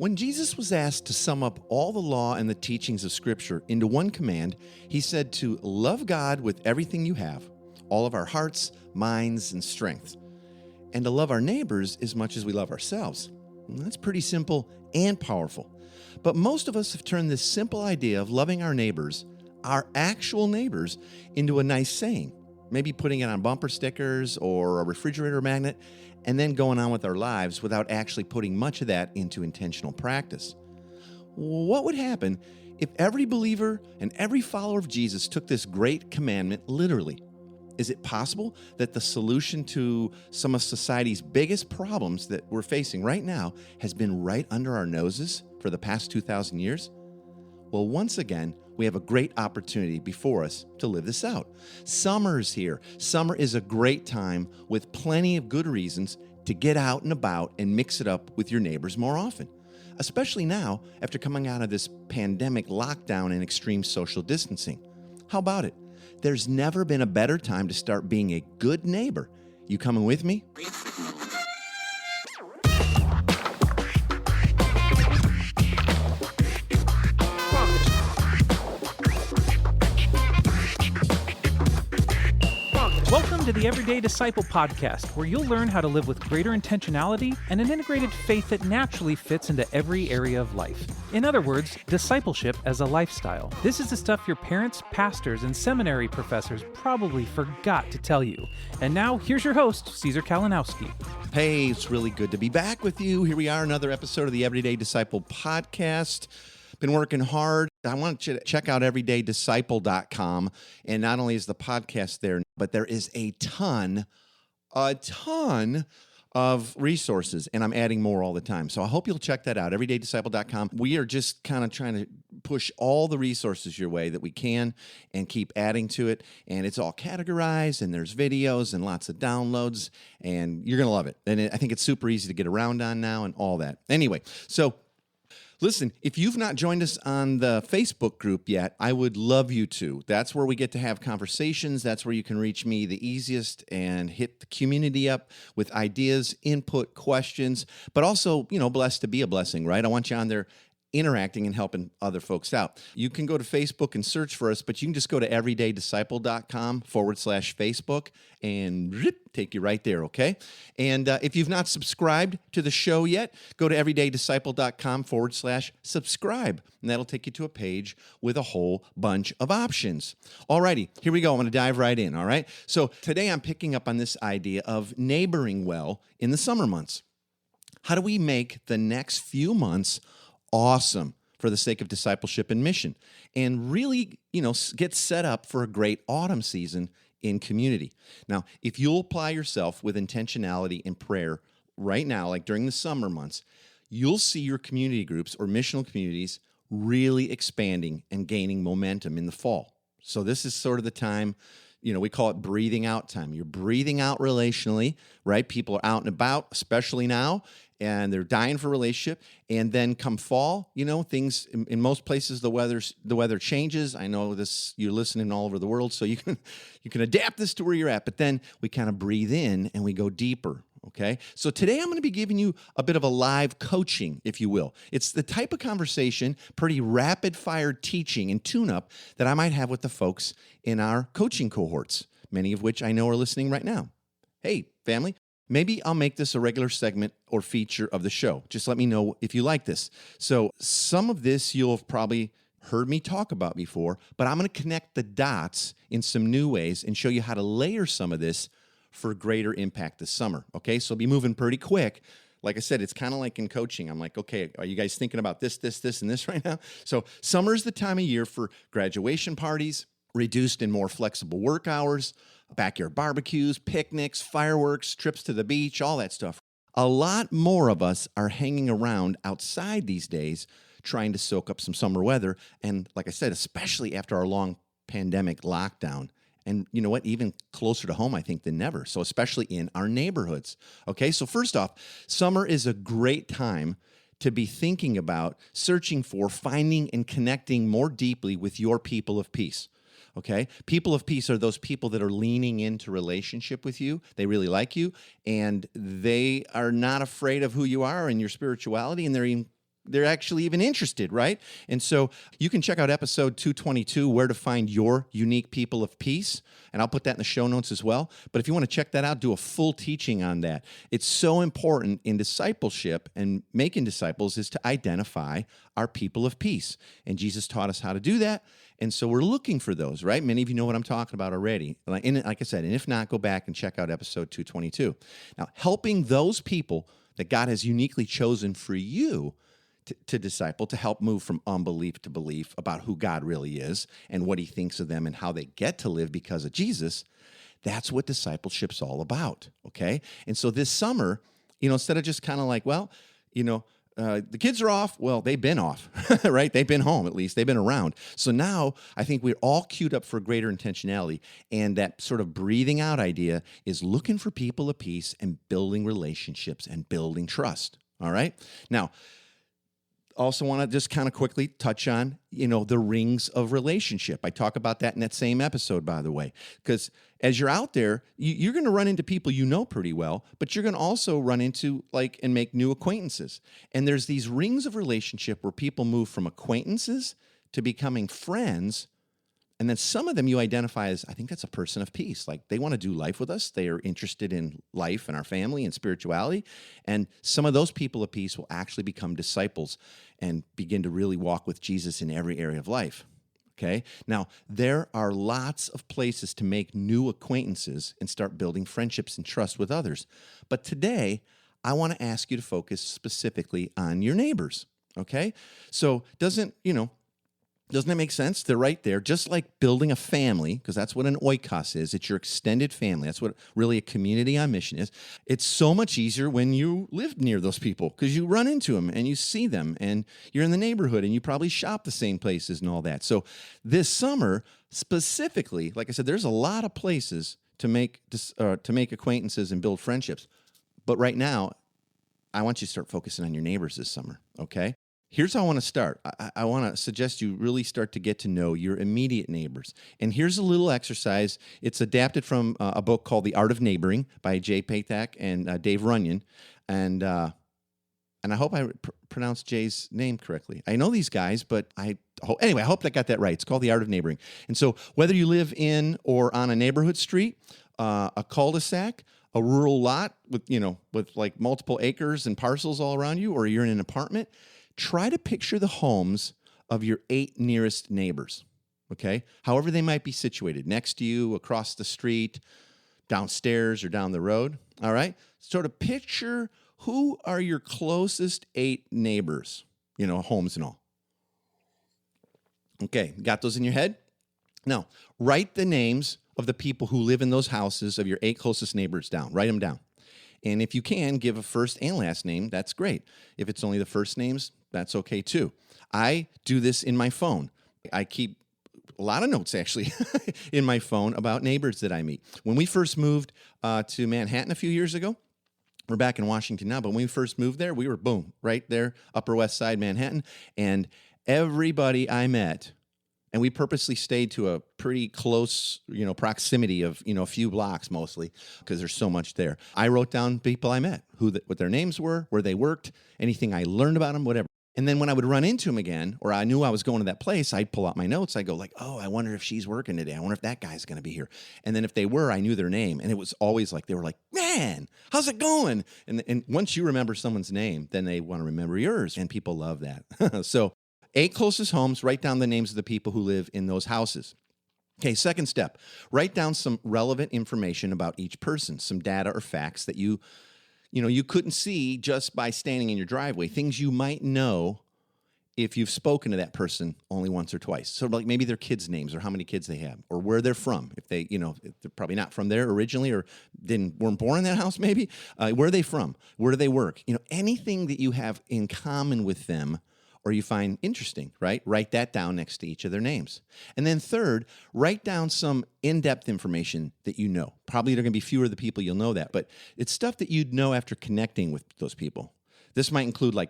When Jesus was asked to sum up all the law and the teachings of Scripture into one command, he said to love God with everything you have, all of our hearts, minds, and strength, and to love our neighbors as much as we love ourselves. And that's pretty simple and powerful. But most of us have turned this simple idea of loving our neighbors, our actual neighbors, into a nice saying, maybe putting it on bumper stickers or a refrigerator magnet, and then going on with our lives without actually putting much of that into intentional practice. What would happen if every believer and every follower of Jesus took this great commandment literally? Is it possible that the solution to some of society's biggest problems that we're facing right now has been right under our noses for the past 2,000 years? Well, once again, we have a great opportunity before us to live this out. Summer's here. Summer is a great time with plenty of good reasons to get out and about and mix it up with your neighbors more often, especially now after coming out of this pandemic lockdown and extreme social distancing. How about it? There's never been a better time to start being a good neighbor. You coming with me? Welcome to the Everyday Disciple podcast, where you'll learn how to live with greater intentionality and an integrated faith that naturally fits into every area of life. In other words, discipleship as a lifestyle. This is the stuff your parents, pastors, and seminary professors probably forgot to tell you. And now, here's your host, Caesar Kalinowski. Hey, it's really good to be back with you. Here we are, another episode of the Everyday Disciple podcast. Been working hard. I want you to check out everydaydisciple.com. And not only is the podcast there, but there is a ton of resources, and I'm adding more all the time. So I hope you'll check that out, everydaydisciple.com. We are just kind of trying to push all the resources your way that we can and keep adding to it. And it's all categorized, and there's videos and lots of downloads, and you're going to love it. And I think it's super easy to get around on now and all that. Anyway, so listen, if you've not joined us on the Facebook group yet, I would love you to. That's where we get to have conversations. That's where you can reach me the easiest and hit the community up with ideas, input, questions, but also, blessed to be a blessing, right? I want you on there interacting and helping other folks out. You can go to Facebook and search for us, but you can just go to everydaydisciple.com/Facebook and take you right there, okay? And if you've not subscribed to the show yet, go to everydaydisciple.com/subscribe, and that'll take you to a page with a whole bunch of options. Alrighty, here we go. I'm going to dive right in, all right? So today I'm picking up on this idea of neighboring well in the summer months. How do we make the next few months awesome for the sake of discipleship and mission, and really, get set up for a great autumn season in community? Now, if you'll apply yourself with intentionality and prayer right now, like during the summer months, you'll see your community groups or missional communities really expanding and gaining momentum in the fall. So this is sort of the time, we call it breathing out time. You're breathing out relationally, right? People are out and about, especially now, and they're dying for relationship. And then come fall, things in most places, the weather changes. I know this, you're listening all over the world, so you can adapt this to where you're at. But then we kind of breathe in and we go deeper. Okay, so today I'm going to be giving you a bit of a live coaching, if you will. It's the type of conversation, pretty rapid-fire teaching and tune-up that I might have with the folks in our coaching cohorts, many of which I know are listening right now. Hey, family, maybe I'll make this a regular segment or feature of the show. Just let me know if you like this. So some of this you'll have probably heard me talk about before, but I'm going to connect the dots in some new ways and show you how to layer some of this for greater impact this summer, okay? So be moving pretty quick. Like I said, it's kind of like in coaching. I'm like, okay, are you guys thinking about this, and this right now? So summer is the time of year for graduation parties, reduced and more flexible work hours, backyard barbecues, picnics, fireworks, trips to the beach, all that stuff. A lot more of us are hanging around outside these days trying to soak up some summer weather. And like I said, especially after our long pandemic lockdown. And you know what? Even closer to home, I think, than never. So especially in our neighborhoods. Okay, so first off, summer is a great time to be thinking about, searching for, finding, and connecting more deeply with your people of peace. Okay? People of peace are those people that are leaning into relationship with you. They really like you, and they are not afraid of who you are and your spirituality, and they're they're actually even interested, right? And so you can check out episode 222, Where to Find Your Unique People of Peace. And I'll put that in the show notes as well. But if you want to check that out, do a full teaching on that. It's so important in discipleship and making disciples is to identify our people of peace. And Jesus taught us how to do that. And so we're looking for those, right? Many of you know what I'm talking about already. And like I said, and if not, go back and check out episode 222. Now, helping those people that God has uniquely chosen for you to disciple, to help move from unbelief to belief about who God really is and what he thinks of them and how they get to live because of Jesus, that's what discipleship's all about, okay? And so this summer, instead of just kind of like, well, the kids are off. Well, they've been off, right? They've been home at least. They've been around. So now I think we're all queued up for greater intentionality. And that sort of breathing out idea is looking for people of peace and building relationships and building trust, all right? Now, also want to just kind of quickly touch on, the rings of relationship. I talk about that in that same episode, by the way, because as you're out there, you're going to run into people you know pretty well, but you're going to also run into and make new acquaintances. And there's these rings of relationship where people move from acquaintances to becoming friends. And then some of them you identify as, I think that's a person of peace. Like they want to do life with us. They are interested in life and our family and spirituality. And some of those people of peace will actually become disciples and begin to really walk with Jesus in every area of life. Okay? Now, there are lots of places to make new acquaintances and start building friendships and trust with others. But today, I want to ask you to focus specifically on your neighbors. Okay? So doesn't it make sense? They're right there, just like building a family, because that's what an oikos is. It's your extended family. That's what really a community on mission is. It's so much easier when you live near those people because you run into them and you see them and you're in the neighborhood and you probably shop the same places and all that. So this summer, specifically, like I said, there's a lot of places to make acquaintances and build friendships. But right now, I want you to start focusing on your neighbors this summer, okay? Here's how I want to start. I want to suggest you really start to get to know your immediate neighbors. And here's a little exercise. It's adapted from a book called The Art of Neighboring by Jay Patak and Dave Runyon. And I hope I pronounced Jay's name correctly. I know these guys, but anyway, I hope I got that right. It's called The Art of Neighboring. And so whether you live in or on a neighborhood street, a cul-de-sac, a rural lot with like multiple acres and parcels all around you, or you're in an apartment, try to picture the homes of your 8 nearest neighbors, okay? However they might be situated, next to you, across the street, downstairs, or down the road, all right? Sort of picture who are your closest 8 neighbors, homes and all. Okay, got those in your head? Now, write the names of the people who live in those houses of your 8 closest neighbors down. Write them down. And if you can, give a first and last name, that's great. If it's only the first names, that's okay too. I do this in my phone. I keep a lot of notes, actually, in my phone about neighbors that I meet. When we first moved to Manhattan a few years ago, we're back in Washington now, but when we first moved there, we were, right there, Upper West Side Manhattan, and everybody I met, and we purposely stayed to a pretty close, proximity of, a few blocks mostly, because there's so much there. I wrote down people I met, what their names were, where they worked, anything I learned about them, whatever. And then when I would run into them again, or I knew I was going to that place, I'd pull out my notes. I'd go like, oh, I wonder if she's working today. I wonder if that guy's going to be here. And then if they were, I knew their name. And it was always like, they were like, man, how's it going? And once you remember someone's name, then they want to remember yours. And people love that. So 8 closest homes, write down the names of the people who live in those houses. Okay, second step, write down some relevant information about each person, some data or facts that you couldn't see just by standing in your driveway, things you might know if you've spoken to that person only once or twice. So like maybe their kids' names or how many kids they have or where they're from. If they, if they're probably not from there originally or weren't born in that house maybe. Where are they from? Where do they work? Anything that you have in common with them or you find interesting, right? Write that down next to each of their names. And then third, write down some in-depth information that you know. Probably there are going to be fewer of the people you'll know that, but it's stuff that you'd know after connecting with those people. This might include like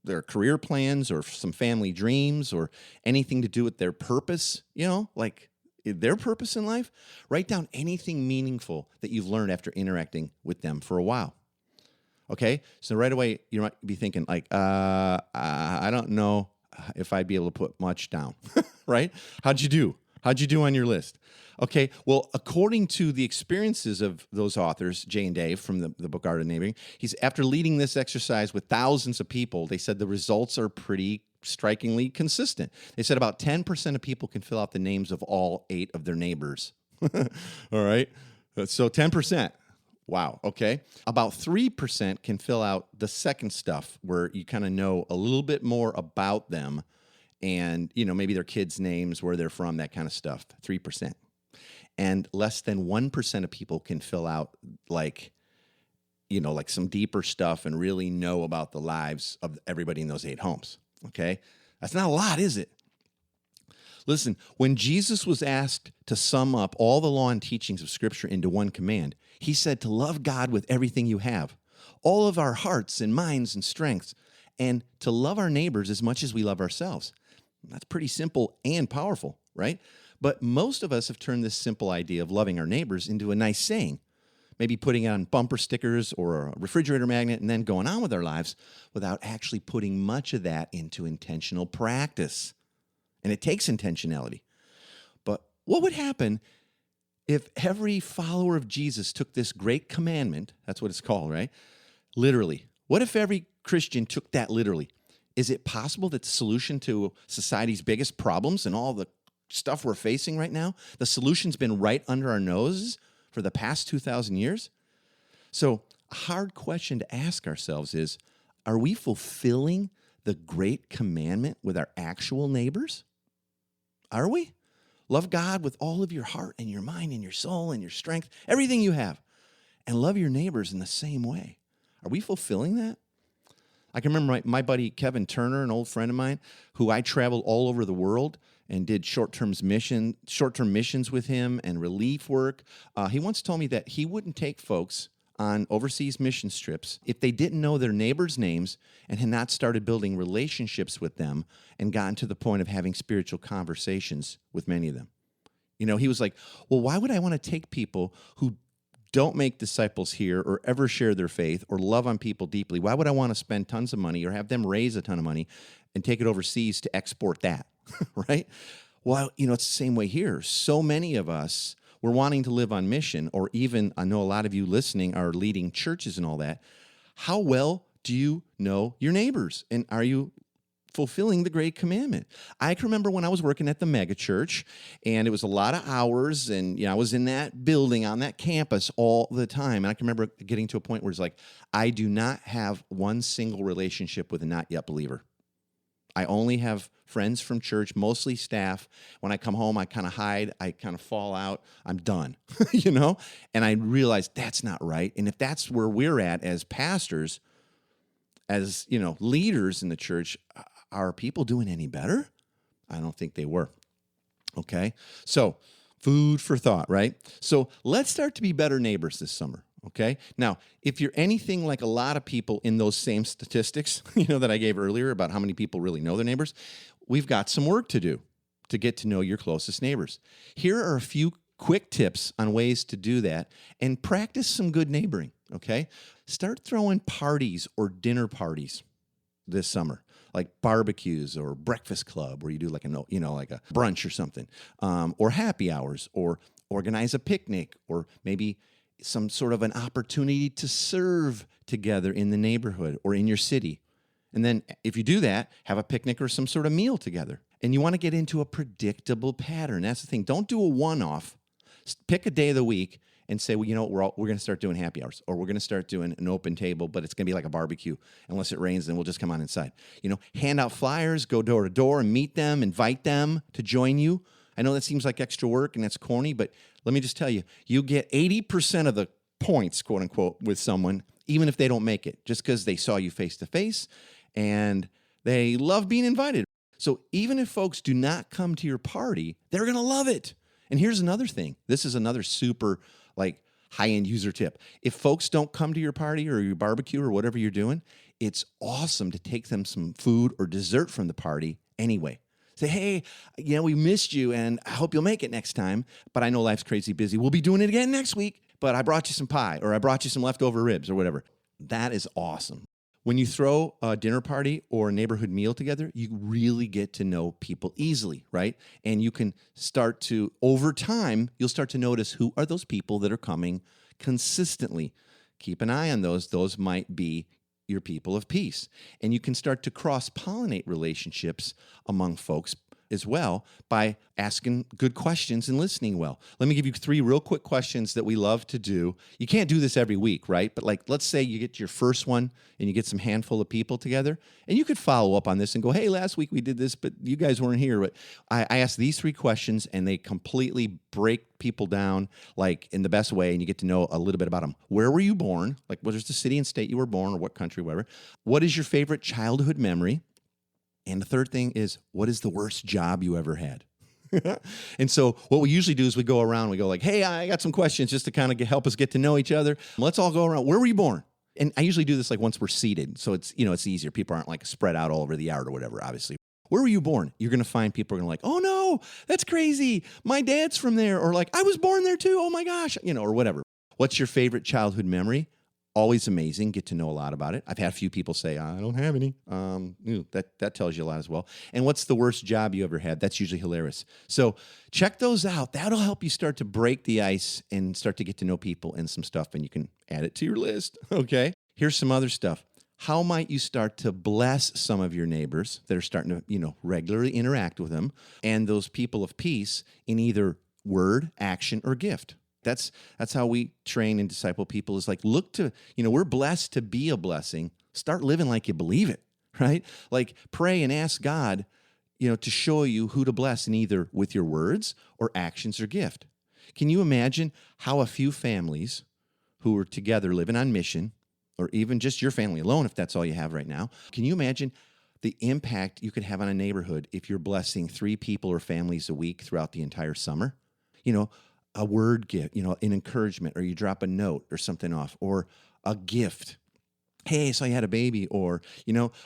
their career plans or some family dreams or anything to do with their purpose, like their purpose in life. Write down anything meaningful that you've learned after interacting with them for a while. Okay, so right away you might be thinking like, don't know if I'd be able to put much down, right? How'd you do? How'd you do on your list? Okay, well, according to the experiences of those authors, Jay and Dave from the book Art of Neighboring, after leading this exercise with thousands of people, they said the results are pretty strikingly consistent. They said about 10% of people can fill out the names of all 8 of their neighbors. All right, so 10%. Wow, okay. About 3% can fill out the second stuff where you kind of know a little bit more about them and, maybe their kids' names, where they're from, that kind of stuff, 3%. And less than 1% of people can fill out like some deeper stuff and really know about the lives of everybody in those 8 homes, okay? That's not a lot, is it? Listen, when Jesus was asked to sum up all the law and teachings of Scripture into one command, he said to love God with everything you have, all of our hearts and minds and strengths, and to love our neighbors as much as we love ourselves. That's pretty simple and powerful, right? But most of us have turned this simple idea of loving our neighbors into a nice saying, maybe putting on bumper stickers or a refrigerator magnet and then going on with our lives without actually putting much of that into intentional practice. And it takes intentionality. But what would happen if every follower of Jesus took this great commandment, that's what it's called, right? Literally. What if every Christian took that literally? Is it possible that the solution to society's biggest problems and all the stuff we're facing right now, the solution's been right under our noses for the past 2,000 years? So a hard question to ask ourselves is, are we fulfilling the great commandment with our actual neighbors? Are we? Love God with all of your heart and your mind and your soul and your strength, everything you have, and love your neighbors in the same way. Are we fulfilling that? I can remember my buddy Kevin Turner, an old friend of mine, who I traveled all over the world and did short-term missions with him and relief work. He once told me that he wouldn't take folks on overseas mission trips if they didn't know their neighbors' names and had not started building relationships with them and gotten to the point of having spiritual conversations with many of them. He was like, well, why would I want to take people who don't make disciples here or ever share their faith or love on people deeply? Why would I want to spend tons of money or have them raise a ton of money and take it overseas to export that, right? Well, it's the same way here. So many of us, we're wanting to live on mission, or even, I know a lot of you listening are leading churches and all that. How well do you know your neighbors? And are you fulfilling the great commandment? I can remember when I was working at the mega church, and it was a lot of hours, and I was in that building on that campus all the time. And I can remember getting to a point where it's like, I do not have one single relationship with a not yet believer. I only have friends from church, mostly staff. When I come home, I kind of hide. I kind of fall out. I'm done, And I realized that's not right. And if that's where we're at as pastors, as, leaders in the church, are people doing any better? I don't think they were. Okay? So, food for thought, right? So, let's start to be better neighbors this summer. Okay? Now, if you're anything like a lot of people in those same statistics, that I gave earlier about how many people really know their neighbors, we've got some work to do to get to know your closest neighbors. Here are a few quick tips on ways to do that and practice some good neighboring, okay? Start throwing parties or dinner parties this summer, like barbecues or breakfast club where you do like a brunch or something, or happy hours, or organize a picnic, or maybe some sort of an opportunity to serve together in the neighborhood or in your city. And then if you do that, have a picnic or some sort of meal together. And you want to get into a predictable pattern. That's the thing. Don't do a one-off. Pick a day of the week and say, well, we're going to start doing happy hours, or we're going to start doing an open table, but it's going to be like a barbecue. Unless it rains, then we'll just come on inside. Hand out flyers, go door to door and meet them, invite them to join you. I know that seems like extra work and that's corny, but let me just tell you, you get 80% of the points, quote unquote, with someone, even if they don't make it, just because they saw you face to face and they love being invited. So even if folks do not come to your party, they're going to love it. And here's another thing. This is another super high-end user tip. If folks don't come to your party or your barbecue or whatever you're doing, it's awesome to take them some food or dessert from the party anyway. Say, hey, we missed you, and I hope you'll make it next time, but I know life's crazy busy. We'll be doing it again next week, but I brought you some pie, or I brought you some leftover ribs, or whatever. That is awesome. When you throw a dinner party or a neighborhood meal together, you really get to know people easily, right? And you can start to, over time, you'll start to notice who are those people that are coming consistently. Keep an eye on those. Those might be your people of peace. And you can start to cross-pollinate relationships among folks as well by asking good questions and listening well. Let me give you 3 real quick questions that we love to do. You can't do this every week, right? But like, let's say you get your first one and you get some handful of people together, and you could follow up on this and go, hey, last week we did this, but you guys weren't here. But I asked these 3 questions, and they completely break people down like in the best way, and you get to know a little bit about them. Where were you born? Like, what is the city and state you were born, or what country, whatever. What is your favorite childhood memory? And the third thing is, what is the worst job you ever had? And so what we usually do is we go around, we go like, hey, I got some questions just to kind of help us get to know each other. Let's all go around. Where were you born? And I usually do this like once we're seated. So it's, it's easier. People aren't like spread out all over the yard or whatever, obviously. Where were you born? You're going to find people are going to like, oh no, that's crazy. My dad's from there. Or like, I was born there too. Oh my gosh, or whatever. What's your favorite childhood memory? Always amazing. Get to know a lot about it. I've had a few people say, I don't have any. That tells you a lot as well. And what's the worst job you ever had? That's usually hilarious. So check those out. That'll help you start to break the ice and start to get to know people and some stuff, and you can add it to your list. Okay. Here's some other stuff. How might you start to bless some of your neighbors that are starting to, regularly interact with them and those people of peace in either word, action, or gift? That's how we train and disciple people, is like, look to, we're blessed to be a blessing. Start living like you believe it, right? Like pray and ask God, to show you who to bless in either with your words or actions or gift. Can you imagine how a few families who are together living on mission, or even just your family alone, if that's all you have right now, can you imagine the impact you could have on a neighborhood if you're blessing 3 people or families a week throughout the entire summer? A word gift, an encouragement, or you drop a note or something off, or a gift. Hey, so I had a baby, or,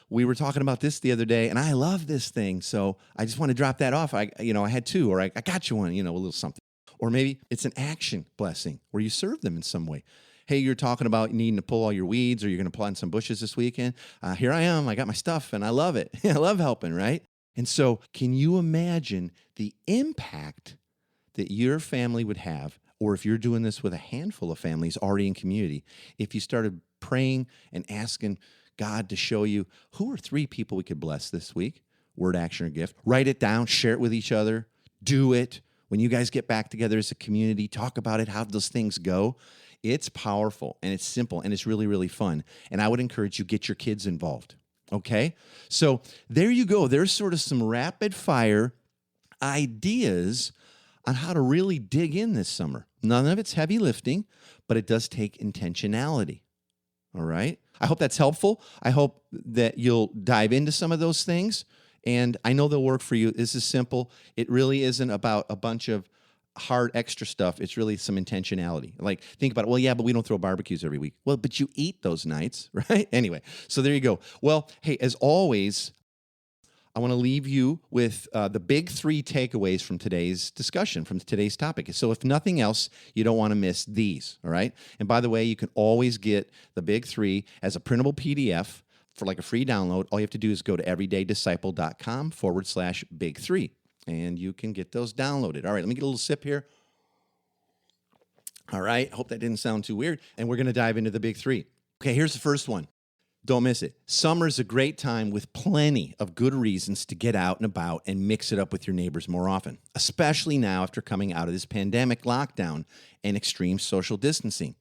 we were talking about this the other day and I love this thing. So I just want to drop that off. I had 2, or I got you one, a little something. Or maybe it's an action blessing where you serve them in some way. Hey, you're talking about needing to pull all your weeds, or you're going to plant some bushes this weekend. Here I am. I got my stuff and I love it. I love helping, right? And so can you imagine the impact that your family would have, or if you're doing this with a handful of families already in community, if you started praying and asking God to show you who are 3 people we could bless this week, word, action, or gift, write it down, share it with each other, do it. When you guys get back together as a community, talk about it, how those things go. It's powerful, and it's simple, and it's really, really fun. And I would encourage you, get your kids involved, okay? So there you go. There's sort of some rapid fire ideas on how to really dig in this summer. None of it's heavy lifting, but it does take intentionality. All right? I hope that's helpful. I hope that you'll dive into some of those things, and I know they'll work for you. This is simple. It really isn't about a bunch of hard extra stuff. It's really some intentionality. Like, think about it. Well, yeah, but we don't throw barbecues every week. Well, but you eat those nights, right? Anyway, so there you go. Well, hey, as always, I want to leave you with the big 3 takeaways from today's discussion, from today's topic. So if nothing else, you don't want to miss these, all right? And by the way, you can always get the big 3 as a printable PDF for like a free download. All you have to do is go to everydaydisciple.com/big3, and you can get those downloaded. All right, let me get a little sip here. All right, hope that didn't sound too weird. And we're going to dive into the big 3. Okay, here's the first one. Don't miss it. Summer is a great time with plenty of good reasons to get out and about and mix it up with your neighbors more often, especially now after coming out of this pandemic lockdown and extreme social distancing.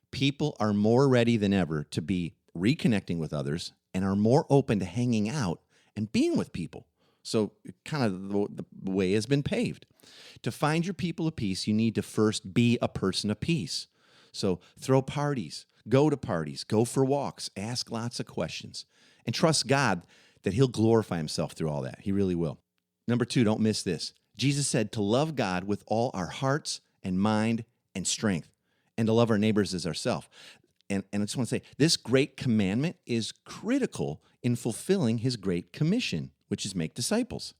People are more ready than ever to be reconnecting with others and are more open to hanging out and being with people. So kind of the way has been paved. To find your people of peace, you need to first be a person of peace. So throw parties. Go to parties, go for walks, ask lots of questions, and trust God that he'll glorify himself through all that. He really will. Number 2, don't miss this. Jesus said to love God with all our hearts and mind and strength, and to love our neighbors as ourselves. And I just want to say, this great commandment is critical in fulfilling his great commission, which is make disciples.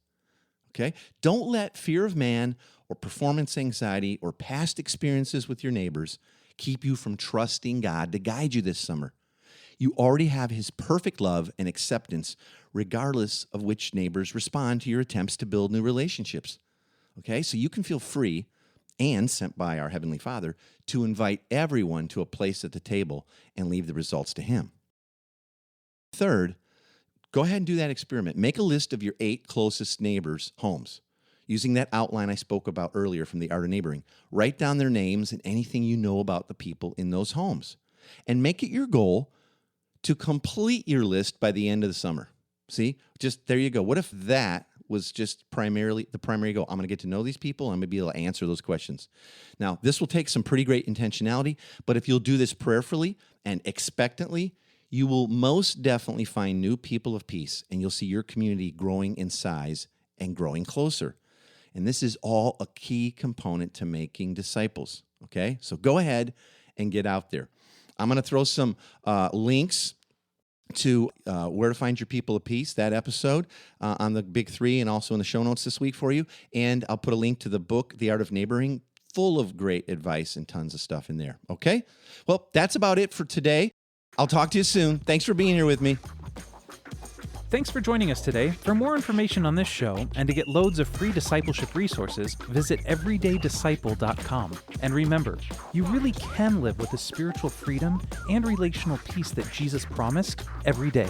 Okay? Don't let fear of man or performance anxiety or past experiences with your neighbors keep you from trusting God to guide you this summer. You already have his perfect love and acceptance, regardless of which neighbors respond to your attempts to build new relationships. Okay, so you can feel free and sent by our Heavenly Father to invite everyone to a place at the table and leave the results to him. Third, go ahead and do that experiment. Make a list of your 8 closest neighbors' homes. Using that outline I spoke about earlier from the Art of Neighboring, write down their names and anything you know about the people in those homes. And make it your goal to complete your list by the end of the summer. See, just there you go. What if that was just primarily the primary goal? I'm going to get to know these people. I'm going to be able to answer those questions. Now, this will take some pretty great intentionality, but if you'll do this prayerfully and expectantly, you will most definitely find new people of peace, and you'll see your community growing in size and growing closer. And this is all a key component to making disciples, okay? So go ahead and get out there. I'm going to throw some links to where to find your people of peace, that episode, on the Big 3 and also in the show notes this week for you. And I'll put a link to the book, The Art of Neighboring, full of great advice and tons of stuff in there, okay? Well, that's about it for today. I'll talk to you soon. Thanks for being here with me. Thanks for joining us today. For more information on this show and to get loads of free discipleship resources, visit everydaydisciple.com. And remember, you really can live with the spiritual freedom and relational peace that Jesus promised every day.